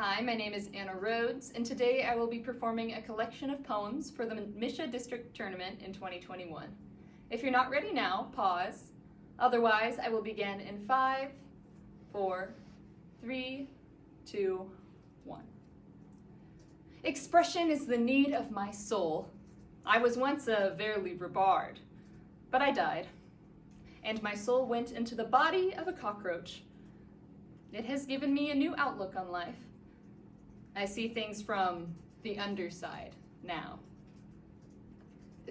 Hi, my name is Anna Rhoades, and today I will be performing a collection of poems for the MSHSAA District Tournament in 2021. If you're not ready now, pause. Otherwise, I will begin in 5, 4, 3, 2, 1. Expression is the need of my soul. I was once a vers libre bard, but I died, and my soul went into the body of a cockroach. It has given me a new outlook on life. I see things from the underside now.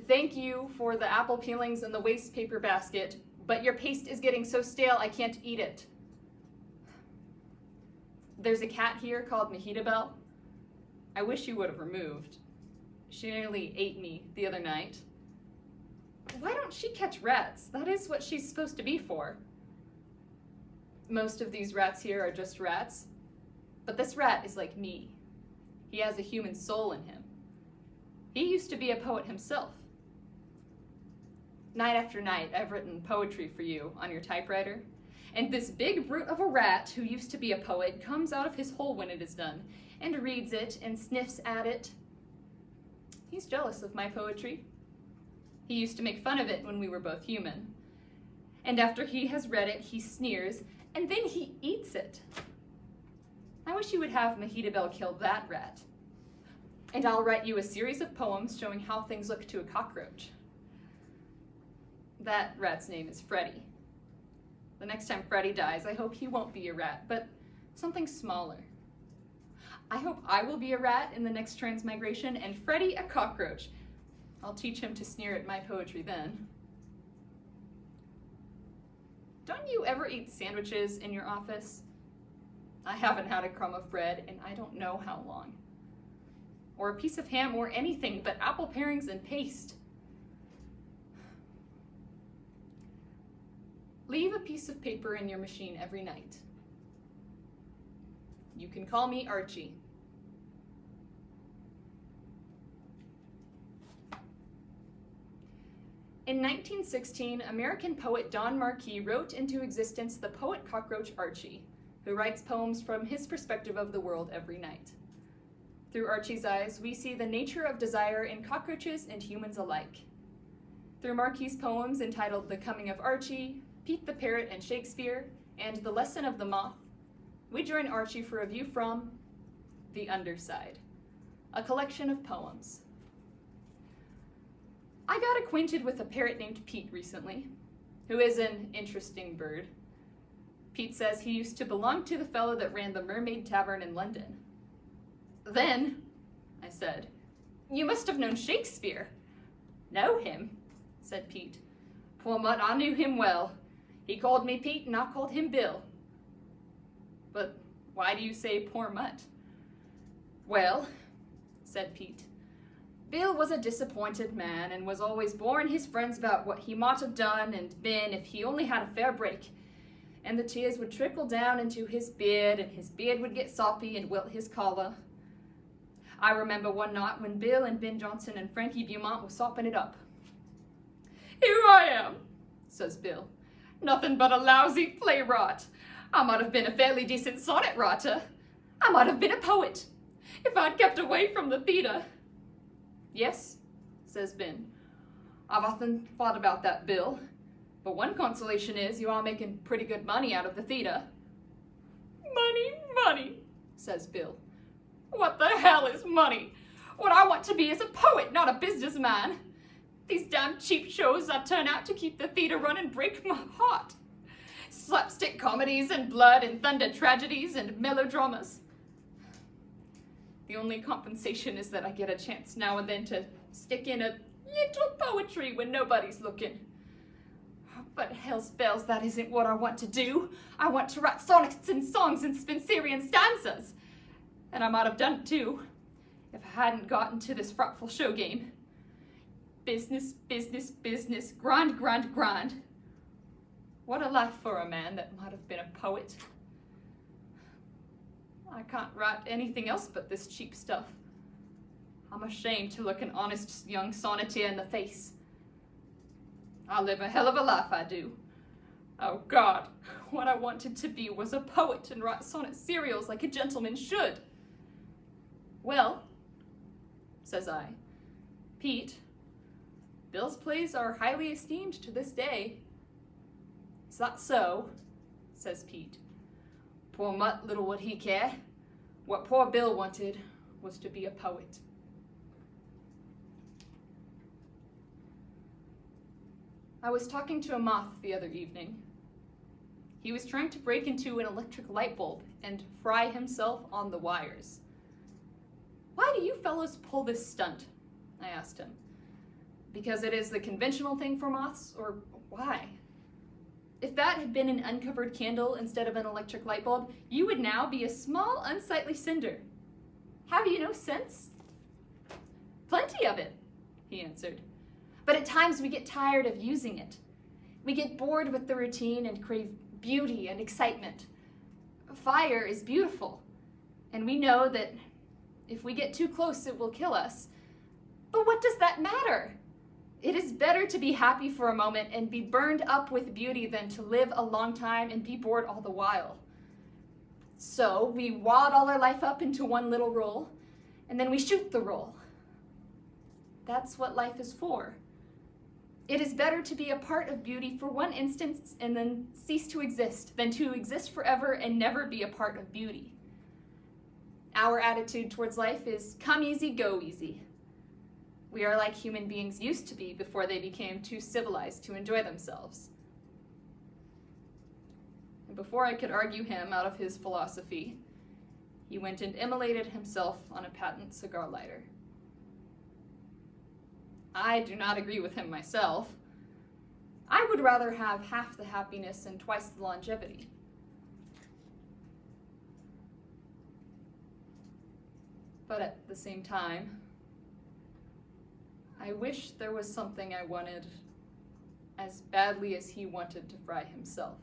Thank you for the apple peelings and the waste paper basket, but your paste is getting so stale I can't eat it. There's a cat here called Mahidabel. I wish you would have removed. She nearly ate me the other night. Why don't she catch rats? That is what she's supposed to be for. Most of these rats here are just rats, but this rat is like me. He has a human soul in him. He used to be a poet himself. Night after night, I've written poetry for you on your typewriter, and this big brute of a rat who used to be a poet comes out of his hole when it is done, and reads it and sniffs at it. He's jealous of my poetry. He used to make fun of it when we were both human. And after he has read it, he sneers, and then he eats it. I wish you would have Mahidabel kill that rat. And I'll write you a series of poems showing how things look to a cockroach. That rat's name is Freddy. The next time Freddy dies, I hope he won't be a rat, but something smaller. I hope I will be a rat in the next transmigration and Freddy a cockroach. I'll teach him to sneer at my poetry then. Don't you ever eat sandwiches in your office? I haven't had a crumb of bread in I don't know how long. Or a piece of ham or anything but apple parings and paste. Leave a piece of paper in your machine every night. You can call me Archie. In 1916, American poet Don Marquis wrote into existence the poet cockroach Archie, who writes poems from his perspective of the world every night. Through Archie's eyes, we see the nature of desire in cockroaches and humans alike. Through Marquis' poems entitled The Coming of Archie, Pete the Parrot and Shakespeare, and The Lesson of the Moth, we join Archie for a view from the underside, a collection of poems. I got acquainted with a parrot named Pete recently, who is an interesting bird. Pete says he used to belong to the fellow that ran the Mermaid Tavern in London. Then, I said, you must have known Shakespeare. Know him, said Pete. Poor mutt, I knew him well. He called me Pete and I called him Bill. But why do you say poor mutt? Well, said Pete, Bill was a disappointed man and was always boring his friends about what he might have done and been if he only had a fair break. And the tears would trickle down into his beard, and his beard would get soppy and wilt his collar. I remember one night when Bill and Ben Jonson and Frankie Beaumont were sopping it up. Here I am, says Bill. Nothing but a lousy playwright. I might have been a fairly decent sonnet writer. I might have been a poet, if I'd kept away from the theatre. Yes, says Ben. I've often thought about that, Bill. But one consolation is you are making pretty good money out of the theatre. Money, says Bill. What the hell is money? What I want to be is a poet, not a businessman. These damn cheap shows that turn out to keep the theatre running break my heart. Slapstick comedies and blood and thunder tragedies and melodramas. The only compensation is that I get a chance now and then to stick in a little poetry when nobody's looking. But hell's bells, that isn't what I want to do. I want to write sonnets and songs and Spenserian stanzas. And I might have done it too, if I hadn't gotten to this frightful show game. Business, business, business, grind, grind, grind. What a life for a man that might have been a poet. I can't write anything else but this cheap stuff. I'm ashamed to look an honest young sonneteer in the face. I live a hell of a life, I do. Oh God, what I wanted to be was a poet and write sonnet serials like a gentleman should. Well, says I, Pete, Bill's plays are highly esteemed to this day. Is that so? Says Pete. Poor mutt, little would he care. What poor Bill wanted was to be a poet. I was talking to a moth the other evening. He was trying to break into an electric light bulb and fry himself on the wires. Why do you fellows pull this stunt? I asked him. Because it is the conventional thing for moths, or why? If that had been an uncovered candle instead of an electric light bulb, you would now be a small, unsightly cinder. Have you no sense? Plenty of it, he answered. But at times we get tired of using it. We get bored with the routine and crave beauty and excitement. Fire is beautiful, and we know that if we get too close, it will kill us. But what does that matter? It is better to be happy for a moment and be burned up with beauty than to live a long time and be bored all the while. So we wad all our life up into one little roll, and then we shoot the roll. That's what life is for. It is better to be a part of beauty for one instant and then cease to exist than to exist forever and never be a part of beauty. Our attitude towards life is come easy, go easy. We are like human beings used to be before they became too civilized to enjoy themselves. And before I could argue him out of his philosophy, he went and immolated himself on a patent cigar lighter. I do not agree with him myself. I would rather have half the happiness and twice the longevity. But at the same time, I wish there was something I wanted as badly as he wanted to fry himself.